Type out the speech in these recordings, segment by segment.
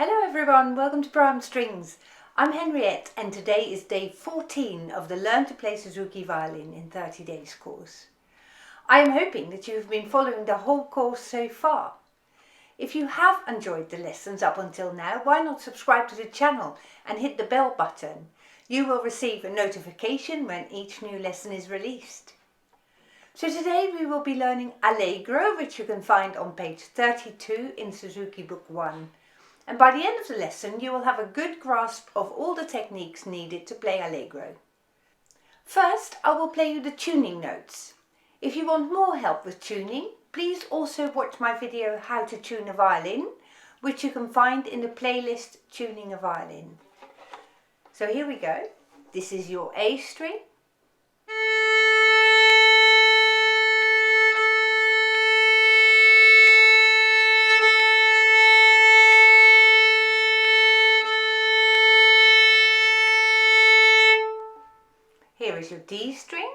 Hello everyone, welcome to Brown Strings. I'm Henriette and today is day 14 of the Learn to Play Suzuki Violin in 30 Days course. I am hoping that you have been following the whole course so far. If you have enjoyed the lessons up until now, why not subscribe to the channel and hit the bell button? You will receive a notification when each new lesson is released. So today we will be learning Allegro, which you can find on page 32 in Suzuki Book 1. And by the end of the lesson you will have a good grasp of all the techniques needed to play Allegro. First, I will play you the tuning notes. If you want more help with tuning, please also watch my video How to Tune a Violin, which you can find in the playlist Tuning a Violin. So here we go. This is your A string. Here is your D string.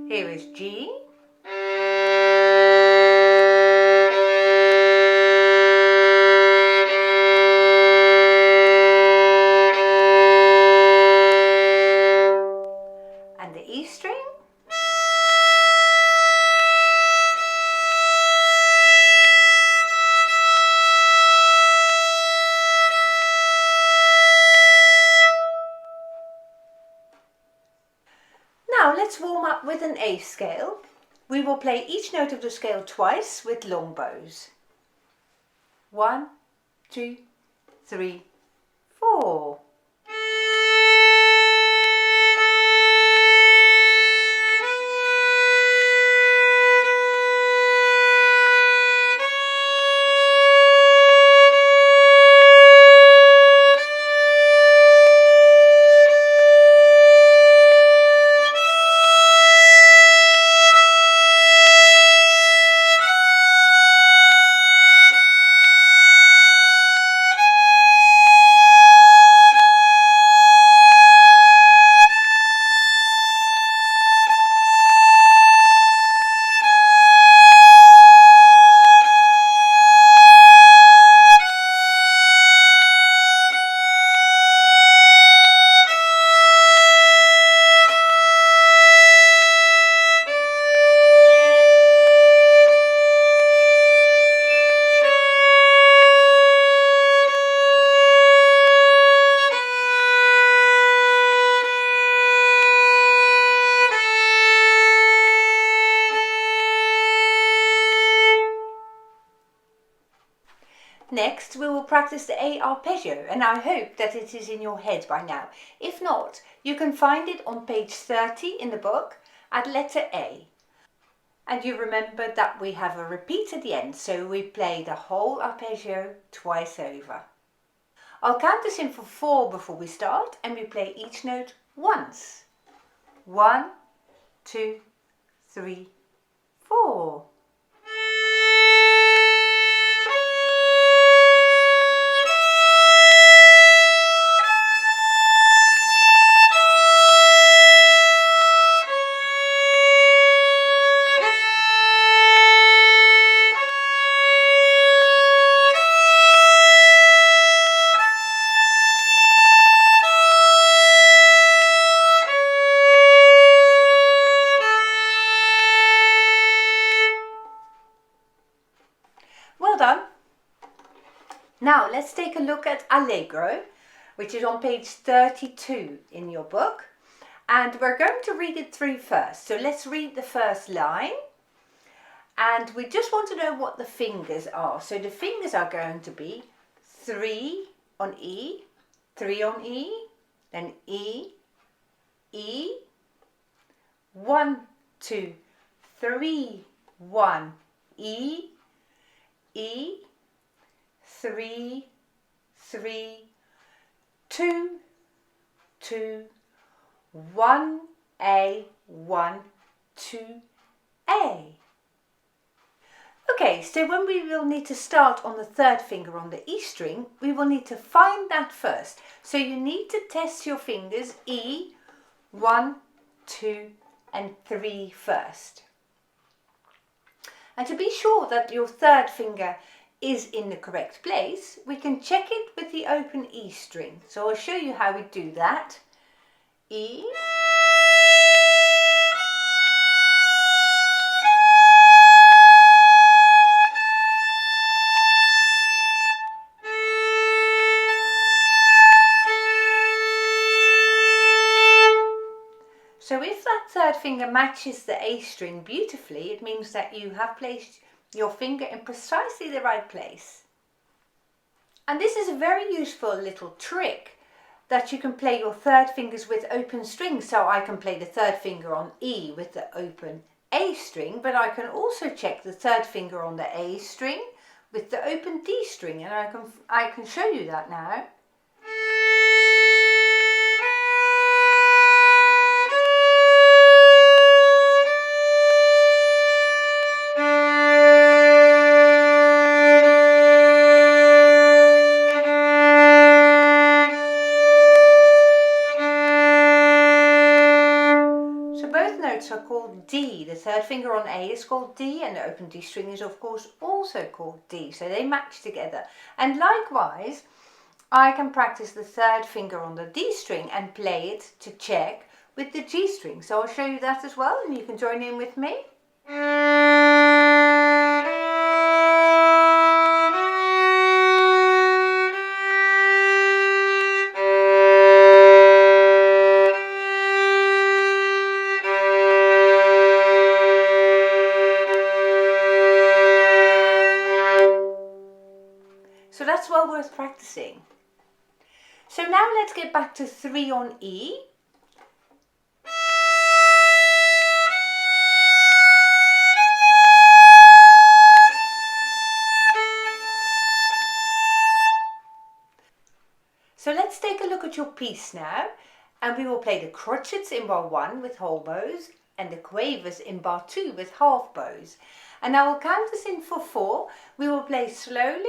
Here is G. And the E string. Now let's warm up with an A scale. We will play each note of the scale twice with long bows. 1, 2, 3, 4. Next, we will practice the A arpeggio, and I hope that it is in your head by now. If not, you can find it on page 30 in the book at letter A. And you remember that we have a repeat at the end, so we play the whole arpeggio twice over. I'll count us in for 4 before we start, and we play each note once. 1, 2, 3, 4. Well done. Now let's take a look at Allegro, which is on page 32 in your book. And we're going to read it through first. So let's read the first line. And we just want to know what the fingers are. So the fingers are going to be 3 on E, 3 on E, then E, E, 1, 2, 3, 1, E, E, 3, 3, 2, 2, 1, A, 1, 2, A. Okay, so when we will need to start on the third finger on the E string, we will need to find that first. So you need to test your fingers E, 1, 2 and 3 first. And to be sure that your third finger is in the correct place, we can check it with the open E string. So I'll show you how we do that. E. So if that third finger matches the A string beautifully, it means that you have placed your finger in precisely the right place. And this is a very useful little trick that you can play your third fingers with open strings. So I can play the third finger on E with the open A string, but I can also check the third finger on the A string with the open D string, and I can show you that now. Are called D. The third finger on A is called D, and the open D string is of course also called D, so they match together. And likewise, I can practice the third finger on the D string and play it to check with the G string. So I'll show you that as well, and you can join in with me. So that's well worth practicing. So now let's get back to 3 on E. So let's take a look at your piece now, and we will play the crotchets in bar 1 with whole bows and the quavers in bar 2 with half bows. And I will count us in for 4. We will play slowly,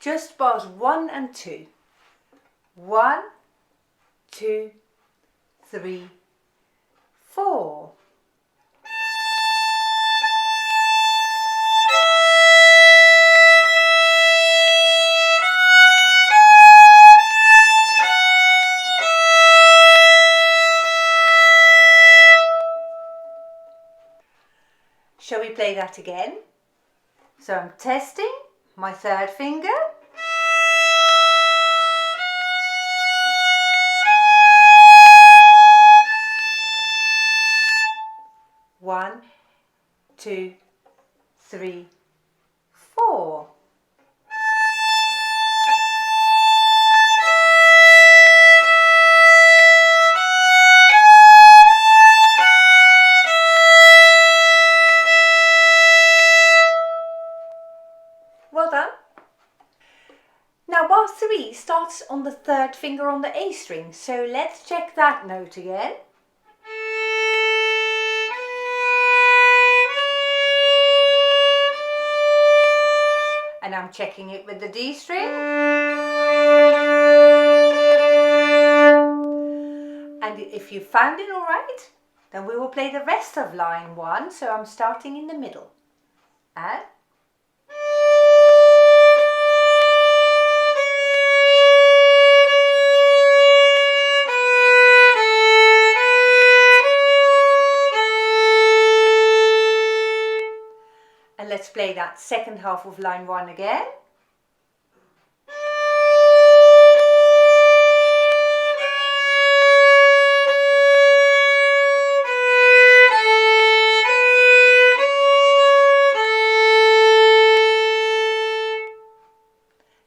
just bars 1 and 2. 1, 2, 3, 4. Shall we play that again? So I'm testing my third finger. One, 2, 3, 4. Well done. Now bar 3 starts on the third finger on the A string, so let's check that note again. And I'm checking it with the D string. And if you found it all right, then we will play the rest of line 1. So I'm starting in the middle. And let's play that second half of line 1 again.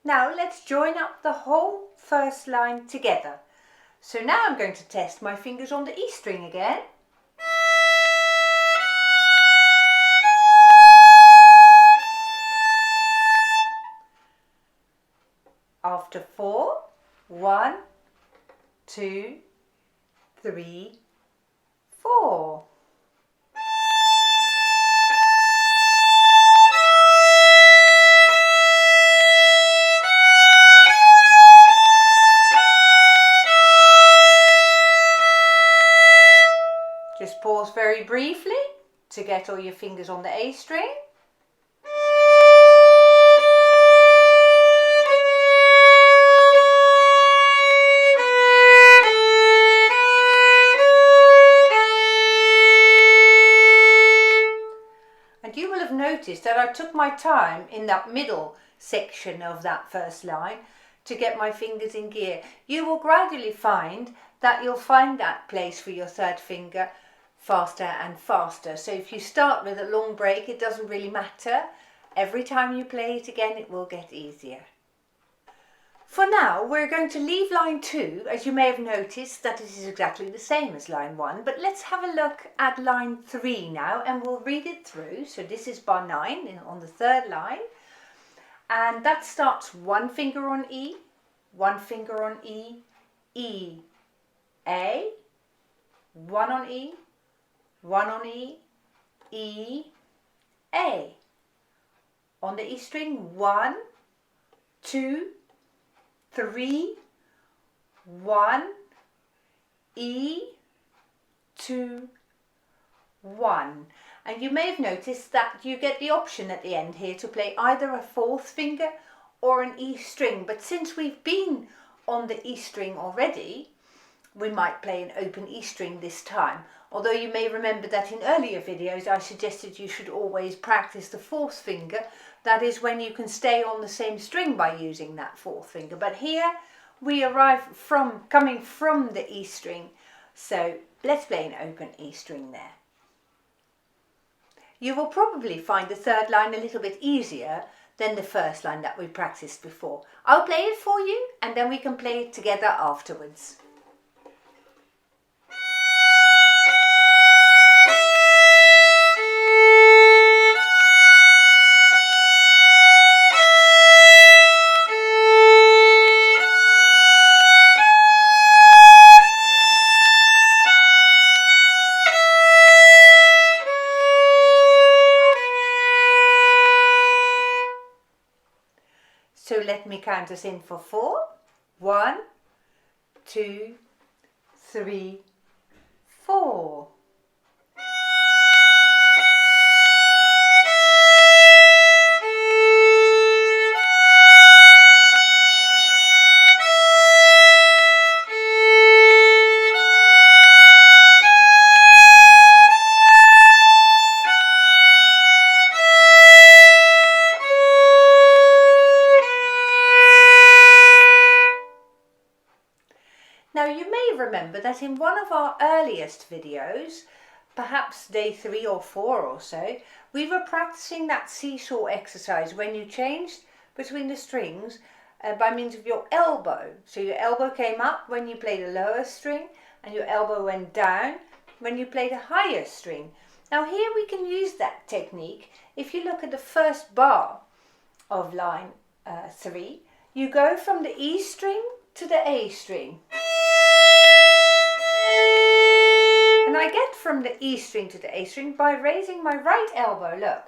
Now let's join up the whole first line together. So now I'm going to test my fingers on the E string again. After 4, 1, 2, 3, 4. pause very briefly to get all your fingers on the A string. And you will have noticed that I took my time in that middle section of that first line to get my fingers in gear. You will gradually find that you'll find that place for your third finger faster and faster. So if you start with a long break, it doesn't really matter. Every time you play it again, it will get easier. For now, we're going to leave line 2, as you may have noticed that it is exactly the same as line 1, but let's have a look at line 3 now and we'll read it through. So this is bar 9 on the third line, and that starts one finger on E, one finger on E, E, A, one on E, one on E, E, A. On the E string, 1, 2, 3, 1, E, 2, 1. And you may have noticed that you get the option at the end here to play either a fourth finger or an E string. But since we've been on the E string already, we might play an open E string this time. Although you may remember that in earlier videos I suggested you should always practice the fourth finger. That is when you can stay on the same string by using that fourth finger. But here we arrive coming from the E string. So let's play an open E string there. You will probably find the third line a little bit easier than the first line that we practiced before. I'll play it for you and then we can play it together afterwards. So let me count us in for 4. 1, 2, 3, 4. Now you may remember that in one of our earliest videos, perhaps day 3 or 4 or so, we were practicing that seesaw exercise when you changed between the strings by means of your elbow. So your elbow came up when you played a lower string and your elbow went down when you played a higher string. Now here we can use that technique. If you look at the first bar of line 3, you go from the E string to the A string. And I get from the E string to the A string by raising my right elbow, look.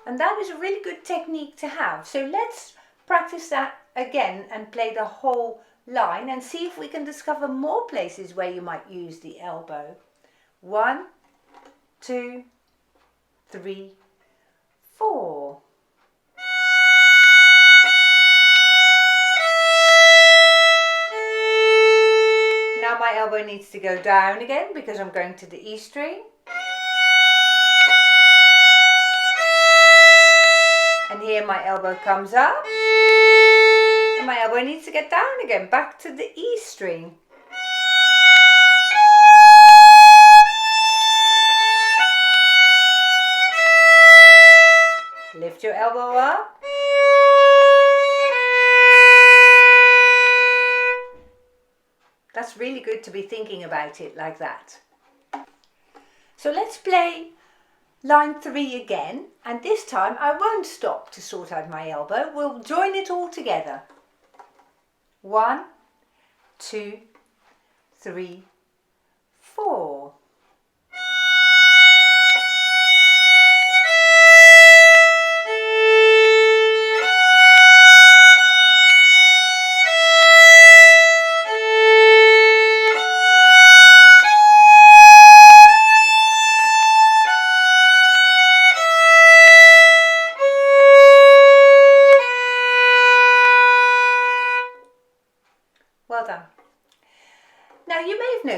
And that is a really good technique to have. So let's practice that again and play the whole line and see if we can discover more places where you might use the elbow. 1, 2, 3, 4. Now my elbow needs to go down again because I'm going to the E string. And here my elbow comes up. And my elbow needs to get down again, back to the E string. Lift your elbow up. That's really good to be thinking about it like that. So let's play line 3 again, and this time I won't stop to sort out my elbow. We'll join it all together. 1, 2, 3, 4.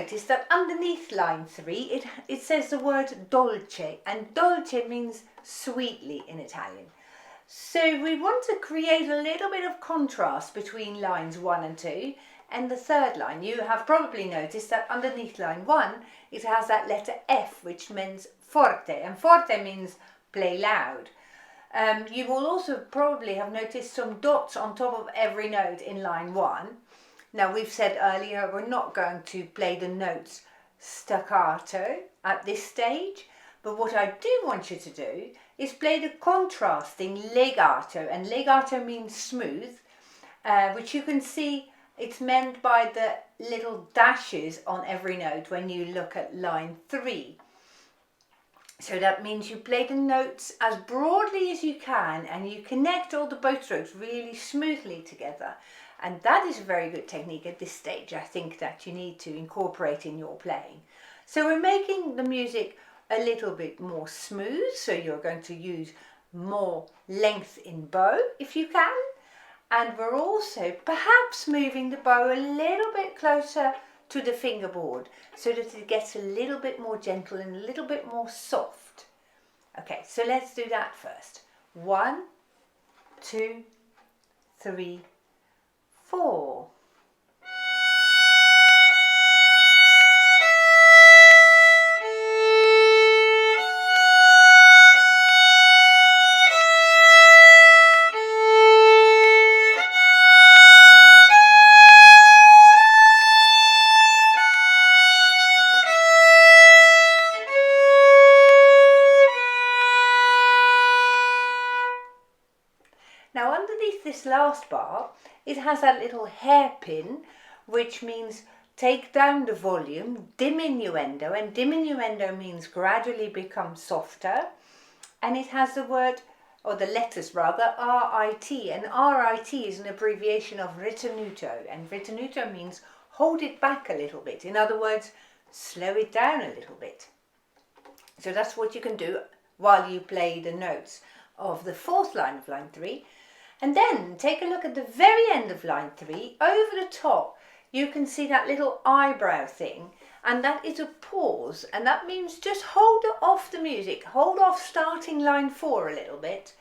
notice that underneath line 3 it says the word dolce, and dolce means sweetly in Italian. So we want to create a little bit of contrast between lines 1 and 2 and the third line. You have probably noticed that underneath line 1 it has that letter F, which means forte, and forte means play loud. You will also probably have noticed some dots on top of every note in line 1. Now, we've said earlier we're not going to play the notes staccato at this stage, but what I do want you to do is play the contrasting legato, and legato means smooth, which you can see it's meant by the little dashes on every note when you look at line 3. So that means you play the notes as broadly as you can and you connect all the bow strokes really smoothly together. And that is a very good technique at this stage, I think, that you need to incorporate in your playing. So we're making the music a little bit more smooth, so you're going to use more length in bow if you can. And we're also perhaps moving the bow a little bit closer to the fingerboard so that it gets a little bit more gentle and a little bit more soft. Okay, so let's do that first. 1, 2, 3, 4. Now underneath this last bar, it has that little hairpin, which means take down the volume, diminuendo, and diminuendo means gradually become softer. And it has the word, or the letters rather, R-I-T, and R-I-T is an abbreviation of ritenuto, and ritenuto means hold it back a little bit. In other words, slow it down a little bit. So that's what you can do while you play the notes of the fourth line of line 3. And then take a look at the very end of line 3. Over the top you can see that little eyebrow thing, and that is a pause, and that means just hold off the music, hold off starting line 4 a little bit,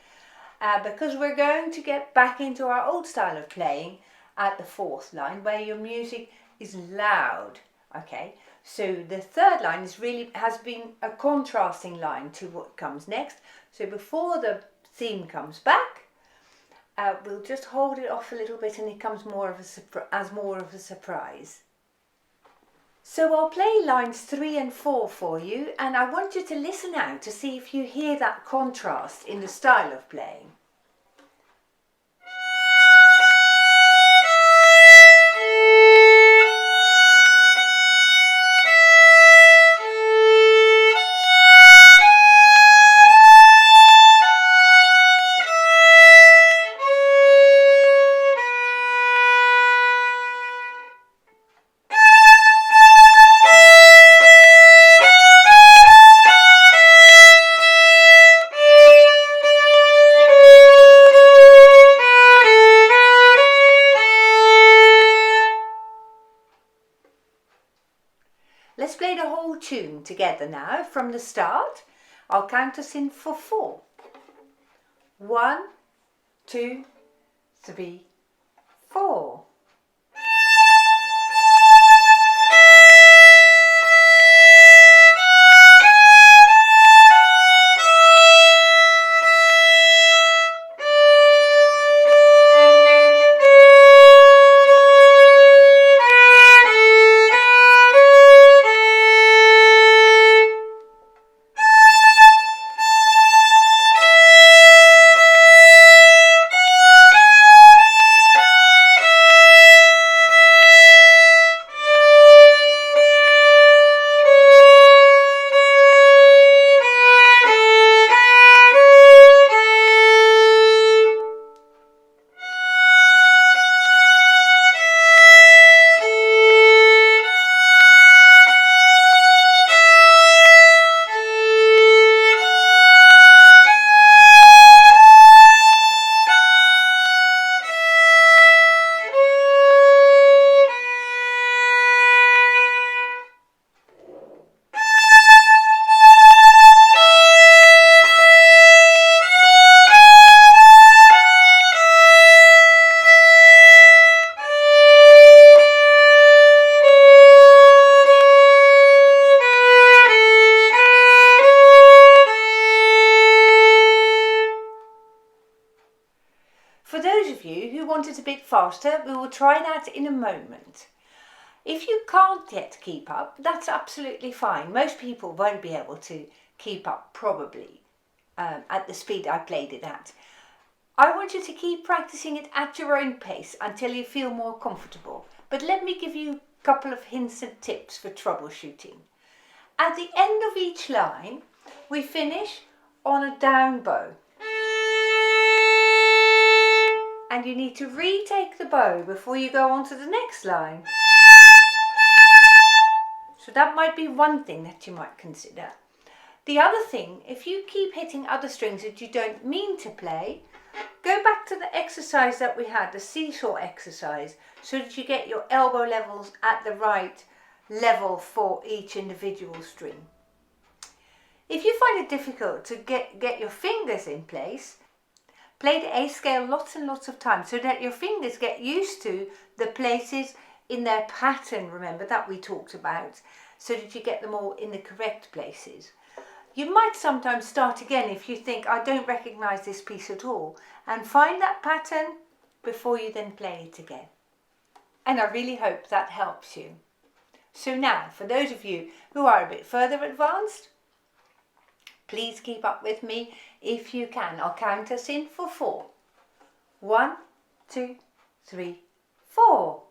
because we're going to get back into our old style of playing at the fourth line where your music is loud. Okay, so the third line has been a contrasting line to what comes next. So before the theme comes back, we'll just hold it off a little bit and it comes more of a surprise. So I'll play lines 3 and 4 for you, and I want you to listen out to see if you hear that contrast in the style of playing. Let's play the whole tune together now from the start. I'll count us in for 4. 1, 2, 3, 4. who want it a bit faster, we will try that in a moment. If you can't yet keep up, that's absolutely fine. Most people won't be able to keep up probably at the speed I played it at. I want you to keep practicing it at your own pace until you feel more comfortable. But let me give you a couple of hints and tips for troubleshooting. At the end of each line, we finish on a down bow. And you need to retake the bow before you go on to the next line. So that might be one thing that you might consider. The other thing, if you keep hitting other strings that you don't mean to play, go back to the exercise that we had, the seesaw exercise, so that you get your elbow levels at the right level for each individual string. If you find it difficult to get your fingers in place, play the A scale lots and lots of times so that your fingers get used to the places in their pattern, remember, that we talked about, so that you get them all in the correct places. You might sometimes start again if you think, I don't recognise this piece at all, and find that pattern before you then play it again. And I really hope that helps you. So now, for those of you who are a bit further advanced, please keep up with me if you can. I'll count us in for 4. 1, 2, 3, 4.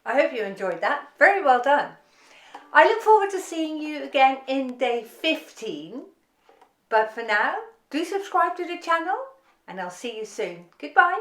I hope you enjoyed that. Very well done. I look forward to seeing you again in day 15. But for now, do subscribe to the channel and I'll see you soon. Goodbye.